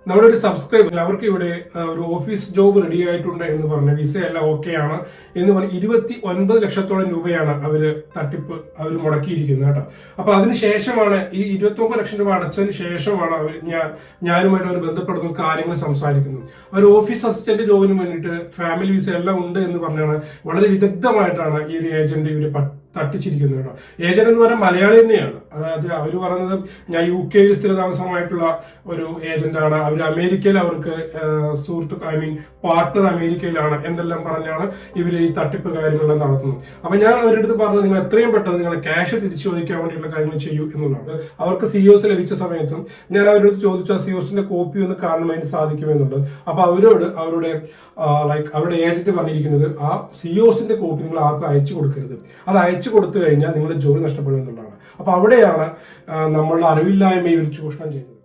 നമ്മുടെ ഒരു സബ്സ്ക്രൈബർ അവർക്ക് ഇവിടെ ഒരു ഓഫീസ് ജോബ് റെഡി ആയിട്ടുണ്ട് എന്ന് പറഞ്ഞ വിസ എല്ലാം ഓക്കെ ആണ് എന്ന് പറഞ്ഞ് 29 ലക്ഷത്തോളം രൂപയാണ് അവര് തട്ടിപ്പ് അവർ മുടക്കിയിരിക്കുന്നത് കേട്ടോ. അപ്പൊ അതിനുശേഷമാണ് ഈ 29 ലക്ഷം രൂപ അടച്ചതിന് ശേഷമാണ് അവർ ഞാനുമായിട്ട് അവർ ബന്ധപ്പെടുന്ന കാര്യങ്ങൾ സംസാരിക്കുന്നത്. അവർ ഓഫീസ് അസിസ്റ്റന്റ് ജോബിന് വേണ്ടിയിട്ട് ഫാമിലി വിസ എല്ലാം ഉണ്ട് എന്ന് പറഞ്ഞാണ് വളരെ വിദഗ്ധമായിട്ടാണ് ഈ ഒരു ഏജന്റ് ഇവര് തട്ടിച്ചിരിക്കുന്നത് കേട്ടോ. ഏജന്റ് എന്ന് പറഞ്ഞാൽ മലയാളി തന്നെയാണ്. അതായത് അവർ പറയുന്നത് ഞാൻ UK സ്ഥിരതാമസമായിട്ടുള്ള ഒരു ഏജന്റാണ്, അവർ അമേരിക്കയിൽ അവർക്ക് പാർട്ട്ണർ അമേരിക്കയിലാണ് എന്തെല്ലാം പറഞ്ഞാണ് ഇവർ ഈ തട്ടിപ്പ് കാര്യങ്ങളെല്ലാം നടത്തുന്നത്. അപ്പൊ ഞാൻ അവരുടെ അടുത്ത് പറഞ്ഞത് നിങ്ങൾ എത്രയും പെട്ടെന്ന് നിങ്ങളെ ക്യാഷ് തിരിച്ചു ചോദിക്കാൻ വേണ്ടിയിട്ടുള്ള കാര്യങ്ങൾ ചെയ്യൂ എന്നുള്ളതാണ്. അവർക്ക് COS ലഭിച്ച സമയത്തും ഞാൻ അവരുടെ അടുത്ത് ചോദിച്ചു ആ COSന്റെ കോപ്പി ഒന്ന് കാണാൻ വേണ്ടി സാധിക്കുമെന്നുള്ളത്. അപ്പൊ അവരോട് അവരുടെ ഏജന്റ് പറഞ്ഞിരിക്കുന്നത് ആ COSന്റെ കോപ്പി നിങ്ങൾ ആർക്കും അയച്ചു കൊടുക്കരുത്, അത് അയച്ചു കൊടുത്തു കഴിഞ്ഞാൽ നിങ്ങളുടെ ജോലി നഷ്ടപ്പെടും എന്നുള്ളതാണ്. അപ്പൊ അവിടെയാണ് നമ്മളുടെ അറിവില്ലായ്മ ഇവർ ചൂഷണം ചെയ്യുന്നത്.